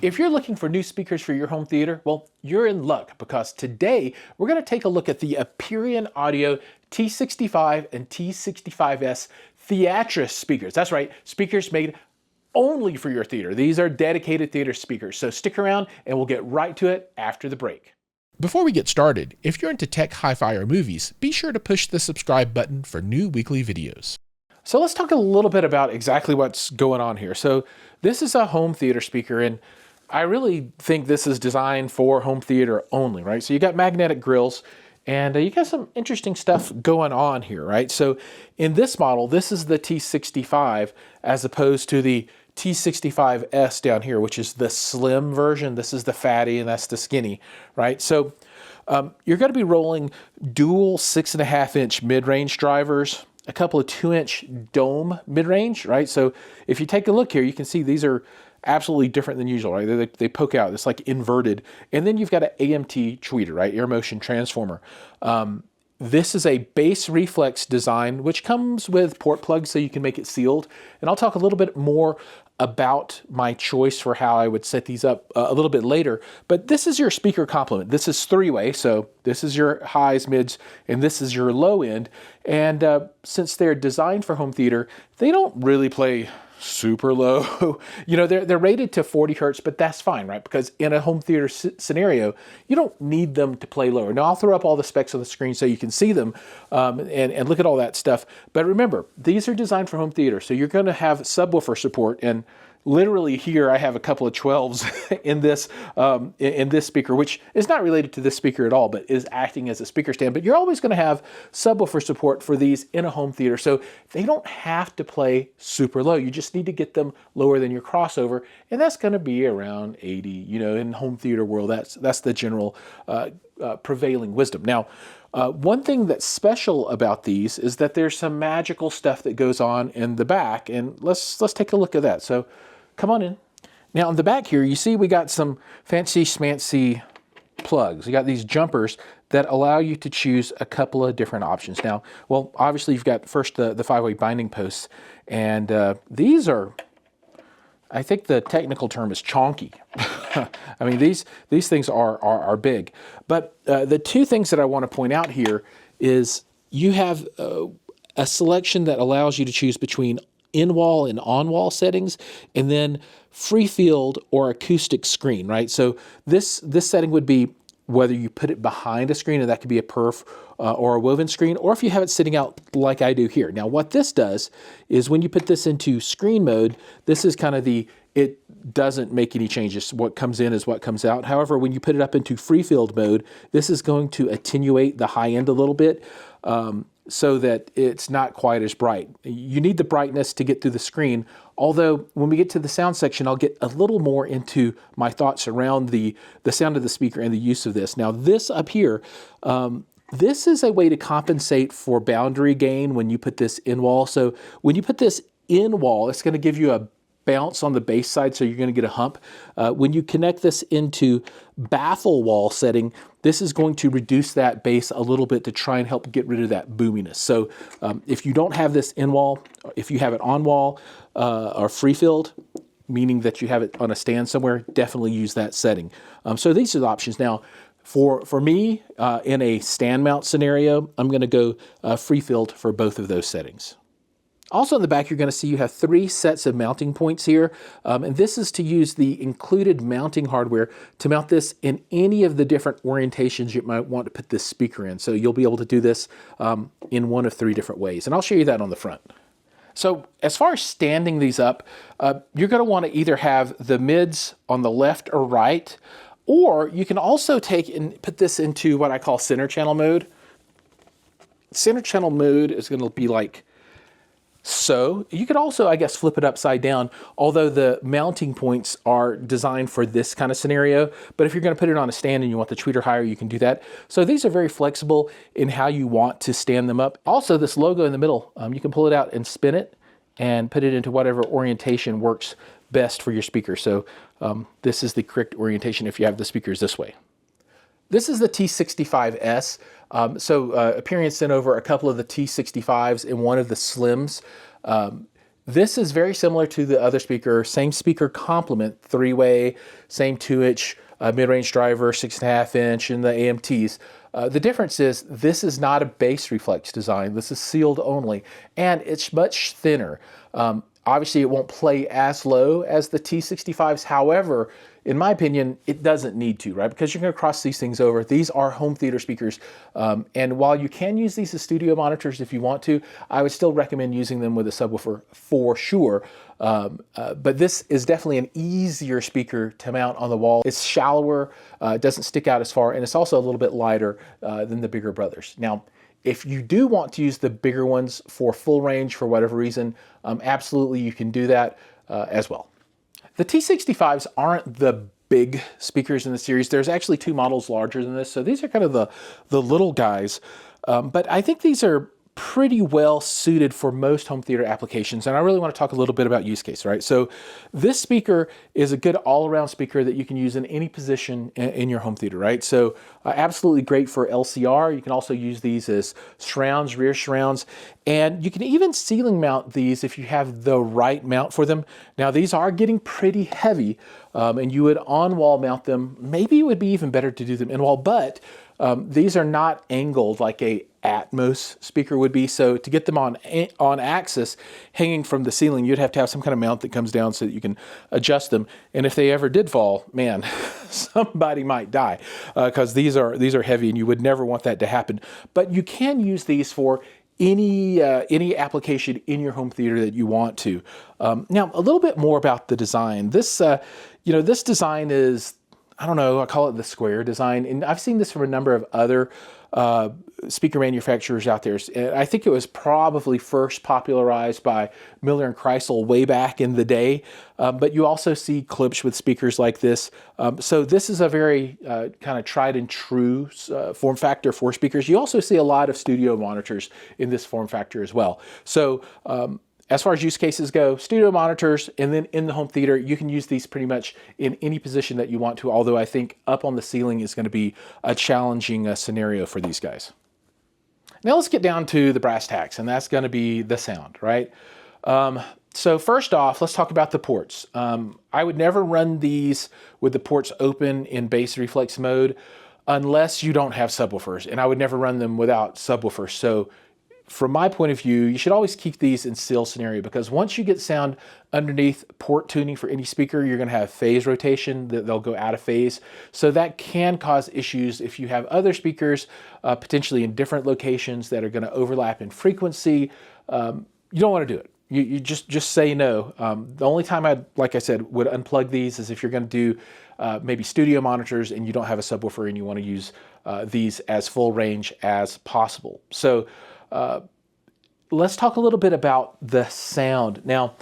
If you're looking for new speakers for your home theater, well, you're in luck because today we're going to take a look at the Aperion Audio T65 and T65S Theatrus speakers. That's right, speakers made only for your theater. These are dedicated theater speakers. So stick around and we'll get right to it after the break. Before we get started, if you're into tech, hi-fi, or movies, be sure to push the subscribe button for new weekly videos. So let's talk a little bit about exactly what's going on here. So this is a home theater speaker, and I really think this is designed for home theater only, right? So you got magnetic grills, and you got some interesting stuff going on here, right? So in this model, this is the T65 as opposed to the T65S down here, which is the slim version. This is the fatty, and that's the skinny, right? So you're going to be rolling dual 6.5-inch mid-range drivers, a couple of 2-inch dome mid-range, right? So if you take a look here, you can see these are absolutely different than usual, right? They poke out, it's like inverted. And then you've got an AMT tweeter, right? Air motion transformer. This is a bass reflex design, which comes with port plugs so you can make it sealed. And I'll talk a little bit more about my choice for how I would set these up a little bit later. But this is your speaker complement. This is three-way, so this is your highs, mids, and this is your low end. And since they're designed for home theater, they don't really play super low. You know, they're rated to 40 hertz, but that's fine, right? Because in a home theater scenario, you don't need them to play lower. Now, I'll throw up all the specs on the screen so you can see them and look at all that stuff. But remember, these are designed for home theater, so you're going to have subwoofer support. And literally here, I have a couple of 12s in this speaker, which is not related to this speaker at all, but is acting as a speaker stand. But you're always going to have subwoofer support for these in a home theater, so they don't have to play super low. You just need to get them lower than your crossover, and that's going to be around 80. You know, in home theater world, that's the general prevailing wisdom. Now, one thing that's special about these is that there's some magical stuff that goes on in the back, and let's take a look at that. So come on in. Now on the back here, you see we got some fancy schmancy plugs. You got these jumpers that allow you to choose a couple of different options. Now, well, obviously you've got first the 5-way binding posts, and these are, I think the technical term is chonky. I mean, these things are big. But the two things that I want to point out here is you have a selection that allows you to choose between in-wall and on-wall settings, and then free field or acoustic screen, right? So this setting would be whether you put it behind a screen, and that could be a perf or a woven screen, or if you have it sitting out like I do here. Now, what this does is when you put this into screen mode, this is kind of it doesn't make any changes. What comes in is what comes out. However, when you put it up into free field mode, this is going to attenuate the high end a little bit so that it's not quite as bright. You need the brightness to get through the screen, although when we get to the sound section, I'll get a little more into my thoughts around the sound of the speaker and the use of this. Now, this up here, this is a way to compensate for boundary gain when you put this in wall. So when you put this in wall, it's going to give you a bounce on the bass side, so you're going to get a hump. When you connect this into baffle wall setting, this is going to reduce that bass a little bit to try and help get rid of that boominess. So if you don't have this in wall, if you have it on wall or free field, meaning that you have it on a stand somewhere, definitely use that setting. So these are the options. Now, for me, in a stand mount scenario, I'm going to go free field for both of those settings. Also in the back, you're going to see you have 3 sets of mounting points here, and this is to use the included mounting hardware to mount this in any of the different orientations you might want to put this speaker in. So you'll be able to do this in one of 3 different ways, and I'll show you that on the front. So as far as standing these up, you're going to want to either have the mids on the left or right, or you can also take and put this into what I call center channel mode. Center channel mode is going to be like so. You could also, I guess, flip it upside down, although the mounting points are designed for this kind of scenario. But if you're going to put it on a stand and you want the tweeter higher, you can do that. So these are very flexible in how you want to stand them up. Also, this logo in the middle, you can pull it out and spin it and put it into whatever orientation works best for your speaker. So this is the correct orientation if you have the speakers this way. This is the T65S. Aperion sent over a couple of the T65s and one of the Slims. This is very similar to the other speaker, same speaker complement, 3-way, same 2-inch mid-range driver, 6.5 inch, and the AMTs. The difference is this is not a bass reflex design. This is sealed only, and it's much thinner. Obviously, it won't play as low as the T65s. However, in my opinion, it doesn't need to, right? Because you're going to cross these things over. These are home theater speakers. And while you can use these as studio monitors if you want to, I would still recommend using them with a subwoofer for sure. But this is definitely an easier speaker to mount on the wall. It's shallower, it doesn't stick out as far, and it's also a little bit lighter than the bigger brothers. Now, if you do want to use the bigger ones for full range for whatever reason, absolutely you can do that as well. The T65s aren't the big speakers in the series. There's actually 2 models larger than this, so these are kind of the little guys. But I think these are pretty well suited for most home theater applications, and I really want to talk a little bit about use case, right? So this speaker is a good all-around speaker that you can use in any position in your home theater, right? So absolutely great for LCR. You can also use these as surrounds, rear surrounds, and you can even ceiling mount these if you have the right mount for them. Now these are getting pretty heavy, and you would on-wall mount them. Maybe it would be even better to do them in-wall, but these are not angled like a Atmos speaker would be. So to get them on axis, hanging from the ceiling, you'd have to have some kind of mount that comes down so that you can adjust them. And if they ever did fall, man, somebody might die because these are heavy, and you would never want that to happen. But you can use these for any application in your home theater that you want to. Now, a little bit more about the design. This this design is, I don't know, I call it the square design, and I've seen this from a number of other speaker manufacturers out there. I think it was probably first popularized by Miller and Kreisel way back in the day, but you also see Klipsch with speakers like this. So this is a very kind of tried and true form factor for speakers. You also see a lot of studio monitors in this form factor as well. So as far as use cases go, studio monitors, and then in the home theater, you can use these pretty much in any position that you want to, although I think up on the ceiling is going to be a challenging scenario for these guys. Now let's get down to the brass tacks, and that's going to be the sound, right? So first off, let's talk about the ports. I would never run these with the ports open in bass reflex mode unless you don't have subwoofers, and I would never run them without subwoofers. So from my point of view, you should always keep these in seal scenario, because once you get sound underneath port tuning for any speaker, you're going to have phase rotation, they'll go out of phase. So that can cause issues if you have other speakers potentially in different locations that are going to overlap in frequency. You don't want to do it. You just say no. The only time like I said, would unplug these is if you're going to do maybe studio monitors and you don't have a subwoofer and you want to use these as full range as possible. So let's talk a little bit about the sound. Now,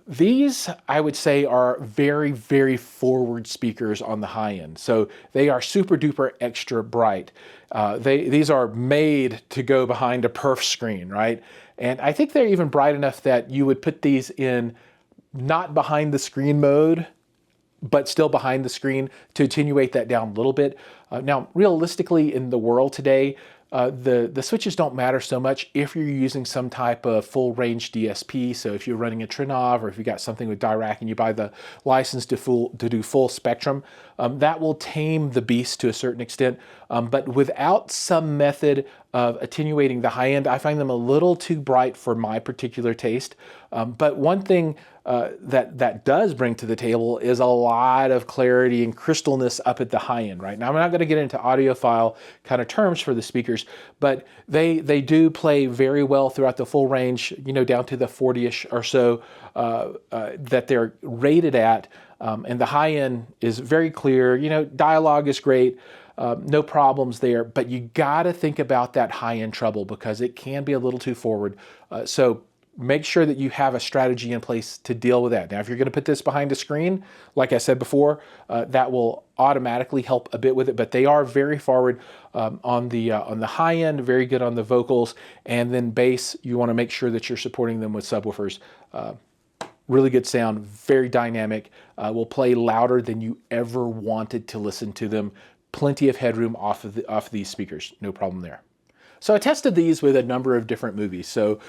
these, I would say, are very, very forward speakers on the high end. So they are super duper extra bright. These are made to go behind a perf screen, right? And I think they're even bright enough that you would put these in not behind the screen mode, but still behind the screen to attenuate that down a little bit. Now, realistically, in the world today, the switches don't matter so much if you're using some type of full range DSP. So if you're running a Trinov, or if you got something with Dirac and you buy the license to do full spectrum, that will tame the beast to a certain extent. But without some method of attenuating the high end, I find them a little too bright for my particular taste. But one thing that does bring to the table is a lot of clarity and crystalness up at the high end, right? Now, I'm not going to get into audiophile kind of terms for the speakers, but they do play very well throughout the full range, down to the 40-ish or so that they're rated at. And the high end is very clear. Dialogue is great. No problems there, but you got to think about that high end treble because it can be a little too forward. So make sure that you have a strategy in place to deal with that. Now, if you're going to put this behind a screen, like I said before, that will automatically help a bit with it, but they are very forward on the high end, very good on the vocals, and then bass, you want to make sure that you're supporting them with subwoofers. Really good sound, very dynamic, will play louder than you ever wanted to listen to them. Plenty of headroom off of these speakers, no problem there. So I tested these with a number of different movies. So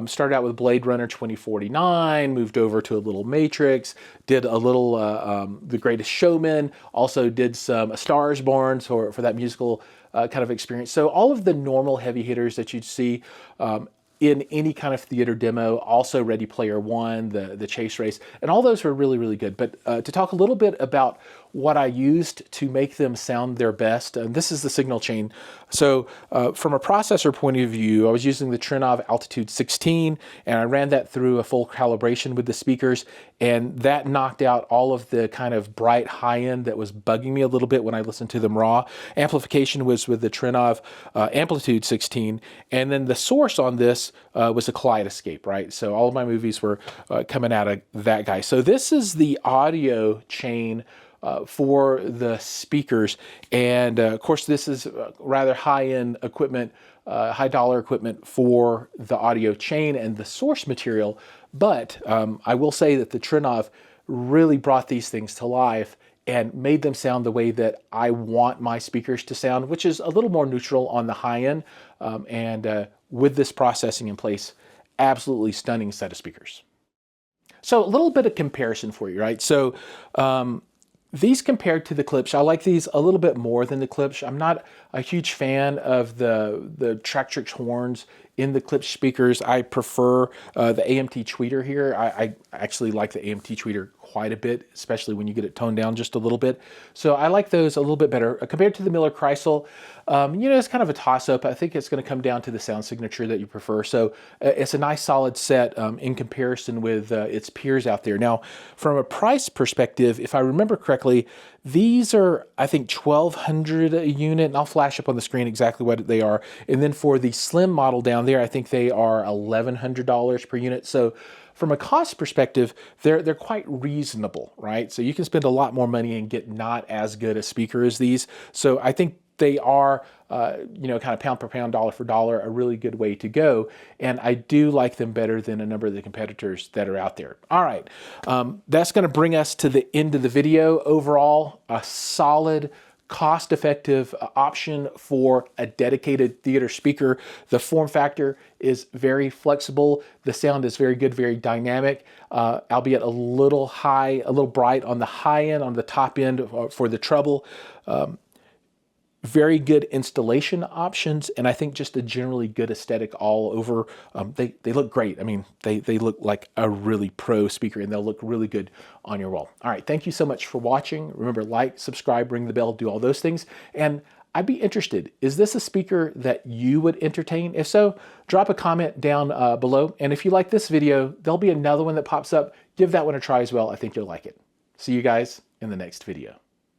started out with Blade Runner 2049, moved over to a little Matrix, did a little The Greatest Showman, also did some A Star is Born for that musical kind of experience. So all of the normal heavy hitters that you'd see in any kind of theater demo, also Ready Player One, the chase race, and all those were really, really good. But to talk a little bit about what I used to make them sound their best, and this is the signal chain. So from a processor point of view, I was using the Trinnov Altitude 16, and I ran that through a full calibration with the speakers, and that knocked out all of the kind of bright high end that was bugging me a little bit when I listened to them raw. Amplification was with the Trinnov Amplitude 16, and then the source on this was a Kaleidoscape, right? So all of my movies were coming out of that guy. So this is the audio chain for the speakers, and of course this is rather high-end equipment, high-dollar equipment for the audio chain and the source material. But I will say that the Trinnov really brought these things to life and made them sound the way that I want my speakers to sound, which is a little more neutral on the high end. And with this processing in place, absolutely stunning set of speakers. So a little bit of comparison for you, right? So these compared to the Klipsch, I like these a little bit more than the Klipsch. I'm not a huge fan of the Tractrix horns in the Klipsch speakers. I prefer the AMT tweeter here. I actually like the AMT tweeter quite a bit, especially when you get it toned down just a little bit. So I like those a little bit better. Compared to the Miller Kreisel, you know, it's kind of a toss-up. I think it's going to come down to the sound signature that you prefer. So it's a nice solid set in comparison with its peers out there. Now, from a price perspective, if I remember correctly, these are, I think, $1,200 a unit, and I'll flash up on the screen exactly what they are. And then for the slim model down there, I think they are $1,100 per unit. So from a cost perspective, they're quite reasonable, right? So you can spend a lot more money and get not as good a speaker as these. So I think they are, you know, kind of pound per pound, dollar for dollar, a really good way to go. And I do like them better than a number of the competitors that are out there. All right, that's going to bring us to the end of the video. Overall, a solid, cost-effective option for a dedicated theater speaker. The form factor is very flexible. The sound is very good, very dynamic, albeit a little high, a little bright on the high end, on the top end for the treble. Very good installation options, and I think just a generally good aesthetic all over. They look great. I mean, they look like a really pro speaker, and they'll look really good on your wall. All right, thank you so much for watching. Remember, like, subscribe, ring the bell, do all those things. And I'd be interested, is this a speaker that you would entertain? If so, drop a comment down below. And if you like this video, there'll be another one that pops up. Give that one a try as well. I think you'll like it. See you guys in the next video.